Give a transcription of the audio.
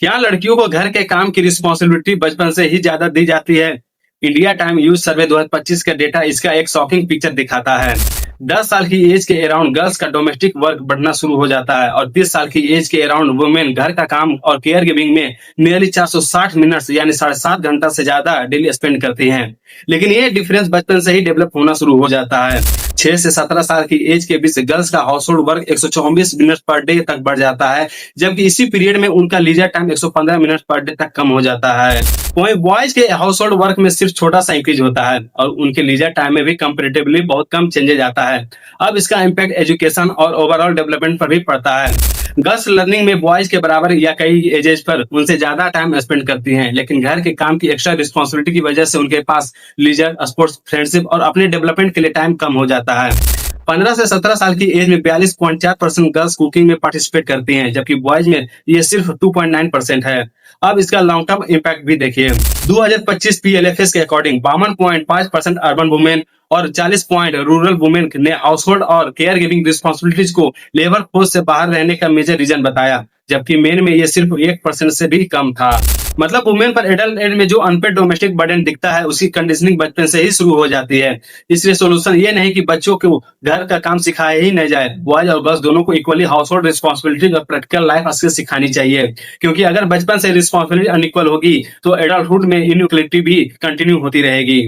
क्या लड़कियों को घर के काम की रिस्पॉन्सिबिलिटी बचपन से ही ज्यादा दी जाती है? इंडिया टाइम यूथ सर्वे 2025 का डेटा इसका एक शॉकिंग पिक्चर दिखाता है। 10 साल की एज के अराउंड गर्ल्स का डोमेस्टिक वर्क बढ़ना शुरू हो जाता है और 30 साल की एज के अराउंड वुमेन घर का काम और केयर गिविंग में नियरली 460 मिनट्स यानी 7.5 घंटा से ज्यादा डेली स्पेंड करती हैं। लेकिन ये डिफरेंस बचपन से ही डेवलप होना शुरू हो जाता है। 6 से 17 साल की एज के बीच गर्ल्स का household work 124 minute per day तक बढ़ जाता है, जबकि इसी पीरियड में उनका leisure time 115 minute per day तक कम हो जाता है। वहीं बॉयज के हाउस होल्ड वर्क में सिर्फ छोटा सा इंक्रीज होता है और उनके लीजर टाइम में भी कंपेरेटिवली बहुत कम चेंजेज आता है। अब इसका इम्पैक्ट एजुकेशन और ओवरऑल डेवलपमेंट पर भी पड़ता है। गर्ल्स लर्निंग में बॉयज के बराबर या कई एजेज पर उनसे ज्यादा टाइम स्पेंड करती हैं, लेकिन घर के काम की एक्स्ट्रा रिस्पॉन्सिबिलिटी की वजह से उनके पास लीजर, स्पोर्ट्स, फ्रेंडशिप और अपने डेवलपमेंट के लिए टाइम कम हो जाता है। 15 से 17 साल की एज में 42.4% गर्ल्स कुकिंग में पार्टिसिपेट करती हैं, जबकि बॉयज में ये सिर्फ 2.9% है। अब इसका लॉन्ग टर्म इम्पैक्ट भी देखिए। 2025 PLFS के अकॉर्डिंग 52.5% अर्बन वुमेन और 40 पॉइंट रूरल वुमेन ने हाउस होल्ड और केयर गिविंग रिस्पॉन्सिबिलिटीज को लेबर फोर्स से बाहर रहने का मेजर रीजन बताया, जबकि मेन में ये सिर्फ 1% से भी कम था। मतलब वुमेन पर एडल्ट एज में जो अनपेड डोमेस्टिक बर्डन दिखता है, उसकी कंडीशनिंग बचपन से ही शुरू हो जाती है। इसलिए सोल्यूशन ये नहीं कि बच्चों को घर का काम सिखाया ही न जाए, बॉयज और गर्ल्स दोनों को इक्वली हाउस होल्ड रिस्पॉन्सिबिलिटीज और प्रैक्टिकल लाइफ स्किल सिखानी चाहिए। क्योंकि अगर बचपन से रिस्पॉन्सिबिलिटी अनइक्वल होगी तो एडल्टहुड में इनइक्वलिटी भी कंटिन्यू होती रहेगी।